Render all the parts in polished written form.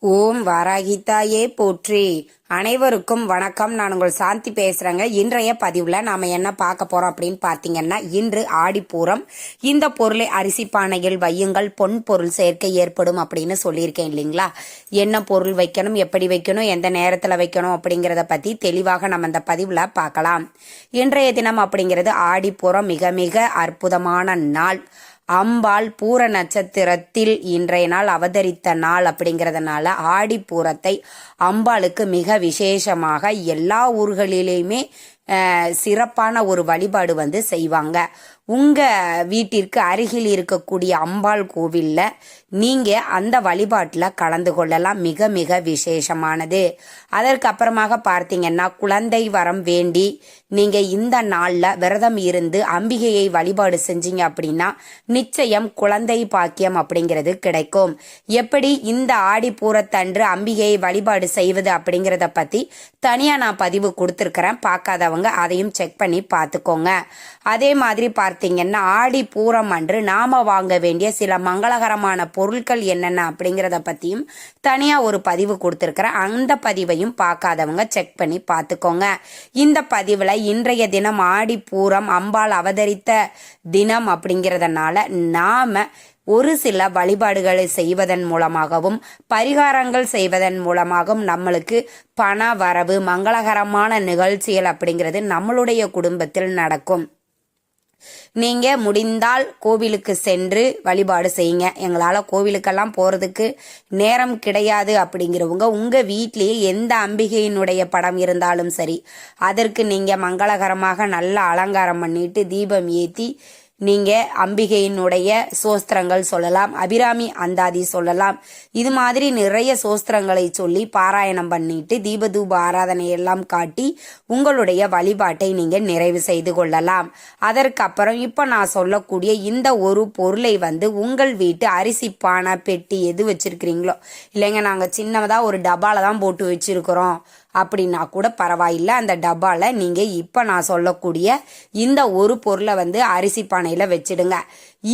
ஓம் வாராகித்தாயே போற்றி. அனைவருக்கும் வணக்கம். நான் உங்கள் சாந்தி பேசுறேங்க. இன்றைய பதிவுல நாம என்ன பார்க்க போறோம் அப்படின்னு பாத்தீங்கன்னா, இன்று ஆடிப்பூரம். இந்த பொருளை அரிசி பானையில் வையுங்கள், பொன் பொருள் சேர்க்கை ஏற்படும் அப்படின்னு சொல்லியிருக்கேன் இல்லைங்களா? என்ன பொருள் வைக்கணும், எப்படி வைக்கணும், எந்த நேரத்துல வைக்கணும் அப்படிங்கிறத பத்தி தெளிவாக நம்ம இந்த பதிவுல பார்க்கலாம். இன்றைய தினம் அப்படிங்கிறது ஆடிப்பூரம். மிக மிக அற்புதமான நாள். அம்பாள் பூர நட்சத்திரத்தில் இன்றைய நாள் அவதரித்த நாள் அப்படிங்கிறதுனால ஆடிப்பூரத்தை அம்பாளுக்கு மிக விசேஷமாக எல்லா ஊர்களிலேயுமே சிறப்பான ஒரு வழிபாடு செய்வாங்க. உங்க வீட்டிற்கு அருகில் இருக்கக்கூடிய அம்பாள் கோவில்ல நீங்க அந்த வழிபாட்டுல கலந்து கொள்ளலாம். மிக மிக விசேஷமானது. அதற்கு அப்புறமாக பார்த்தீங்கன்னா, குழந்தை வரம் வேண்டி நீங்க இந்த நாள்ல விரதம் இருந்து அம்பிகையை வழிபாடு செஞ்சீங்க அப்படின்னா நிச்சயம் குழந்தை பாக்கியம் அப்படிங்கிறது கிடைக்கும். எப்படி இந்த ஆடிப்பூரத்தன்று அம்பிகையை வழிபாடு செய்வது அப்படிங்கிறத பத்தி தனியா நான் பதிவு கொடுத்துருக்கிறேன். பார்க்காதவங்க அதையும் செக் பண்ணி பார்த்துக்கோங்க. அதே மாதிரி பார்த்தீங்கன்னா, ஆடிப்பூரம் அன்று நாம வாங்க வேண்டிய சில மங்களகரமான பொருட்கள் என்னென்ன அப்படிங்கிறத பத்தியும் தனியா ஒரு பதிவு கொடுத்துருக்கிறேன். அந்த பதிவையும் பார்க்காதவங்க செக் பண்ணி பார்த்துக்கோங்க. இந்த பதிவுல இன்றைய தினம் ஆடிப்பூரம், அம்பாள் அவதரித்த தினம் அப்படிங்கிறதுனால நாம ஒரு சில வழிபாடுகளை செய்வதன் மூலமாகவும் பரிகாரங்கள் செய்வதன் மூலமாகவும் நம்மளுக்கு பண வரவு, மங்களகரமான நிகழ்ச்சிகள் அப்படிங்கிறது நம்மளுடைய குடும்பத்தில் நடக்கும். நீங்க முடிந்தால் கோவிலுக்கு சென்று வழிபாடு செய்யுங்க. எங்களால கோவிலுக்கெல்லாம் போறதுக்கு நேரம் கிடையாது அப்படிங்கிறவங்க உங்க வீட்லயே எந்த அம்பிகையினுடைய படம் இருந்தாலும் சரி, அதற்கு நீங்க மங்களகரமாக நல்ல அலங்காரம் பண்ணிட்டு தீபம் ஏத்தி நீங்க அம்பிகையினுடைய சோஸ்திரங்கள் சொல்லலாம், அபிராமி அந்தாதி சொல்லலாம். இது மாதிரி நிறைய சோஸ்திரங்களை சொல்லி பாராயணம் பண்ணிட்டு தீபதூப ஆராதனை எல்லாம் காட்டி உங்களுடைய வழிபாட்டை நீங்க நிறைவு செய்து கொள்ளலாம். அதற்கப்புறம் இப்ப நான் சொல்லக்கூடிய இந்த ஒரு பொருளை உங்கள் வீட்டு அரிசி பானை பெட்டி எது வச்சிருக்கிறீங்களோ, இல்லைங்க நாங்க சின்னதா ஒரு டப்பால தான் போட்டு வச்சிருக்கிறோம் அப்படின்னா கூட பரவாயில்லை, அந்த டப்பால நீங்க இப்ப நான் சொல்லக்கூடிய இந்த ஒரு பொருளை அரிசி பானையில வச்சிடுங்க.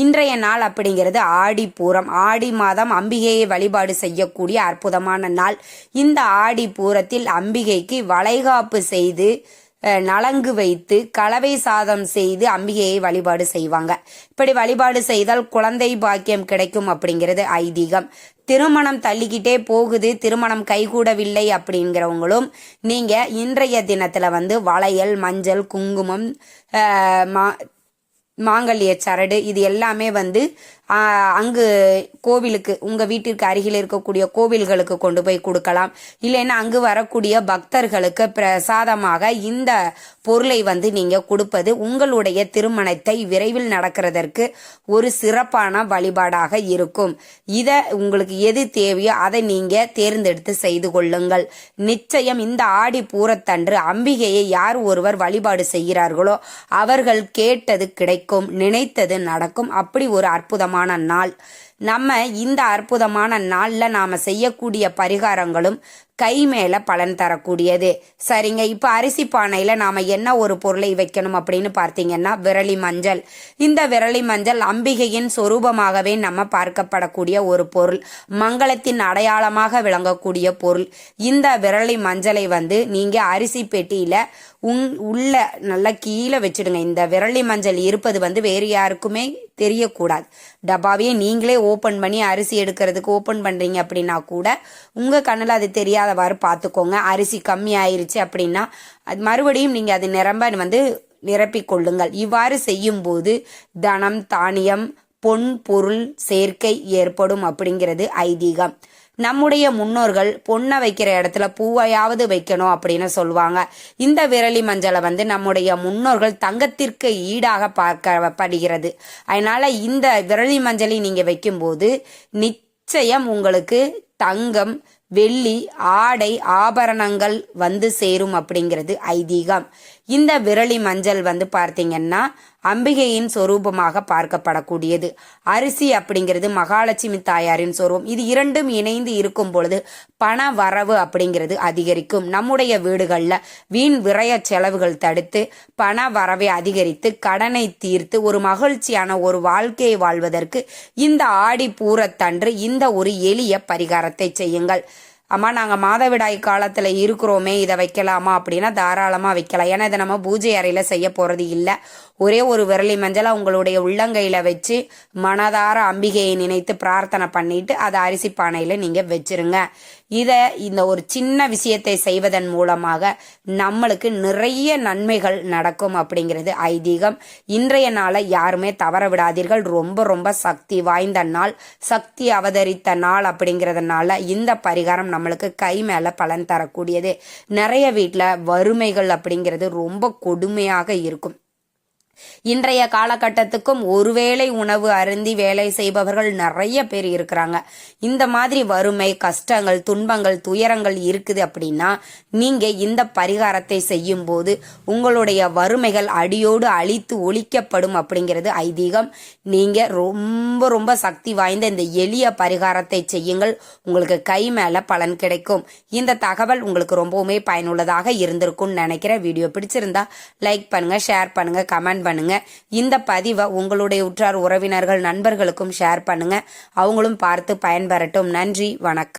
இன்றைய நாள் அப்படிங்கிறது ஆடிப்பூரம். ஆடி மாதம் அம்பிகையை வழிபாடு செய்யக்கூடிய அற்புதமான நாள். இந்த ஆடிப்பூரத்தில் அம்பிகைக்கு வளைகாப்பு செய்து நலங்கு வைத்து கலவை சாதம் செய்து அம்பிகையை வழிபாடு செய்வாங்க. இப்படி வழிபாடு செய்தால் குழந்தை பாக்கியம் கிடைக்கும் அப்படிங்கிறது ஐதீகம். திருமணம் தள்ளிக்கிட்டே போகுது, திருமணம் கைகூடவில்லை அப்படிங்கிறவங்களும் நீங்க இன்றைய தினத்துல வளையல், மஞ்சள், குங்குமம், மாங்கல்ய சரடு இது எல்லாமே அங்கு கோவிலுக்கு உங்க வீட்டிற்கு அருகில் இருக்கக்கூடிய கோவில்களுக்கு கொண்டு போய் கொடுக்கலாம். இல்லைன்னா அங்கு வரக்கூடிய பக்தர்களுக்கு பிரசாதமாக இந்த பொருளை நீங்க கொடுப்பது உங்களுடைய திருமணத்தை விரைவில் நடக்கிறதற்கு ஒரு சிறப்பான வழிபாடாக இருக்கும். இத உங்களுக்கு எது தேவையோ அதை நீங்க தேர்ந்தெடுத்து செய்து கொள்ளுங்கள். நிச்சயம் இந்த ஆடி பூரத்தன்று அம்பிகையை யார் ஒருவர் வழிபாடு செய்கிறார்களோ அவர்கள் கேட்டது கிடைக்கும், நினைத்தது நடக்கும். அப்படி ஒரு அற்புதமான நாள். நம்ம இந்த அற்புதமான நாள்ல நாம செய்யக்கூடிய பரிகாரங்களும் கை மேல பலன் தரக்கூடியது. சரிங்க, இப்ப அரிசி பானையில நாம என்ன ஒரு பொருளை வைக்கணும் அப்படின்னு பார்த்தீங்கன்னா, விரலி மஞ்சள். இந்த விரலி மஞ்சள் அம்பிகையின் சொரூபமாகவே நம்ம பார்க்கப்படக்கூடிய ஒரு பொருள், மங்களத்தின் அடையாளமாக விளங்கக்கூடிய பொருள். இந்த விரலி மஞ்சளை நீங்க அரிசி பெட்டியில உள்ள நல்லா கீழே வச்சிடுங்க. இந்த விரலி மஞ்சள் இருப்பது வேறு யாருக்குமே தெரியக்கூடாது. டப்பாவையே நீங்களே ஓபன் பண்ணி அரிசி எடுக்கிறதுக்கு ஓபன் பண்றீங்க அப்படின்னா கூட உங்க கண்ணுல அது தெரியாதவாறு பார்த்துக்கோங்க. அரிசி கம்மி ஆயிருச்சு அப்படின்னா அது மறுபடியும் நீங்க அது நிரப்பிக் கொள்ளுங்கள். இவ்வாறு செய்யும் போது தனம், தானியம், பொன் பொருள் சேர்க்கை ஏற்படும் அப்படிங்கிறது ஐதீகம். நம்முடைய முன்னோர்கள் பொண்ணை வைக்கிற இடத்துல பூவையாவது வைக்கணும் அப்படின்னு சொல்லுவாங்க. இந்த விரலி மஞ்சளை நம்முடைய முன்னோர்கள் தங்கத்திற்கு ஈடாக பார்க்கப்படுகிறது. அதனால இந்த விரலி மஞ்சளை நீங்க வைக்கும்போது நிச்சயம் உங்களுக்கு தங்கம், வெள்ளி, ஆடை, ஆபரணங்கள் சேரும் அப்படிங்கிறது ஐதீகம். இந்த விரலி மஞ்சள் பார்த்தீங்கன்னா அம்பிகையின் சொரூபமாக பார்க்கப்படக்கூடியது. அரிசி அப்படிங்கிறது மகாலட்சுமி தாயாரின் சொரூபம். இது இரண்டும் இணைந்து இருக்கும் பொழுது பண வரவு அப்படிங்கிறது அதிகரிக்கும். நம்முடைய வீடுகளில் வீண் விரய செலவுகள் தடுத்து பண வரவை அதிகரித்து கடனை தீர்த்து ஒரு மகிழ்ச்சியான ஒரு வாழ்க்கையை வாழ்வதற்கு இந்த ஆடி பூரத்தன்று இந்த ஒரு எளிய பரிகாரத்தை செய்யுங்கள். அம்மா, நாங்கள் மாதவிடாய் காலத்தில் இருக்கிறோமே, இதை வைக்கலாமா அப்படின்னா தாராளமாக வைக்கலாம். ஏன்னா இதை நம்ம பூஜை அறையில் செய்ய போகிறது இல்லை. ஒரே ஒரு விரலி மஞ்சளை உங்களுடைய உள்ளங்கையில் வச்சு மனதார அம்பிகையை நினைத்து பிரார்த்தனை பண்ணிட்டு அதை அரிசி பானையில் நீங்கள் வச்சிருங்க. இந்த ஒரு சின்ன விஷயத்தை செய்வதன் மூலமாக நம்மளுக்கு நிறைய நன்மைகள் நடக்கும் அப்படிங்கிறது ஐதீகம். இன்றைய நாளை யாருமே தவற விடாதீர்கள். ரொம்ப ரொம்ப சக்தி வாய்ந்த நாள், சக்தி அவதரித்த நாள் அப்படிங்கிறதுனால இந்த பரிகாரம் நம்மளுக்கு கை மேல பலன் தரக்கூடியது. நிறைய வீட்டில் வறுமைகள் அப்படிங்கிறது ரொம்ப கொடுமையாக இருக்கும். இன்றைய காலகட்டத்துக்கும் ஒருவேளை உணவு அருந்தி வேலை செய்பவர்கள் நிறைய பேர் இருக்கிறாங்க. இந்த மாதிரி வறுமை, கஷ்டங்கள், துன்பங்கள், துயரங்கள் இருக்குது அப்படின்னா நீங்க இந்த பரிகாரத்தை செய்யும் போது உங்களுடைய வறுமைகள் அடியோடு அழித்து ஒழிக்கப்படும் அப்படிங்கிறது ஐதீகம். நீங்க ரொம்ப ரொம்ப சக்தி வாய்ந்த இந்த எளிய பரிகாரத்தை செய்யுங்கள். உங்களுக்கு கை மேல பலன் கிடைக்கும். இந்த தகவல் உங்களுக்கு ரொம்பவுமே பயனுள்ளதாக இருந்திருக்கும்னு நினைக்கிறேன். வீடியோ பிடிச்சிருந்தா லைக் பண்ணுங்க, ஷேர் பண்ணுங்க, கமெண்ட் பண்ணுங்க. இந்த பதிவை உங்களுடைய உற்றார் உறவினர்கள் நண்பர்களுக்கும் ஷேர் பண்ணுங்க. அவங்களும் பார்த்து பயன்பெறட்டும். நன்றி, வணக்கம்.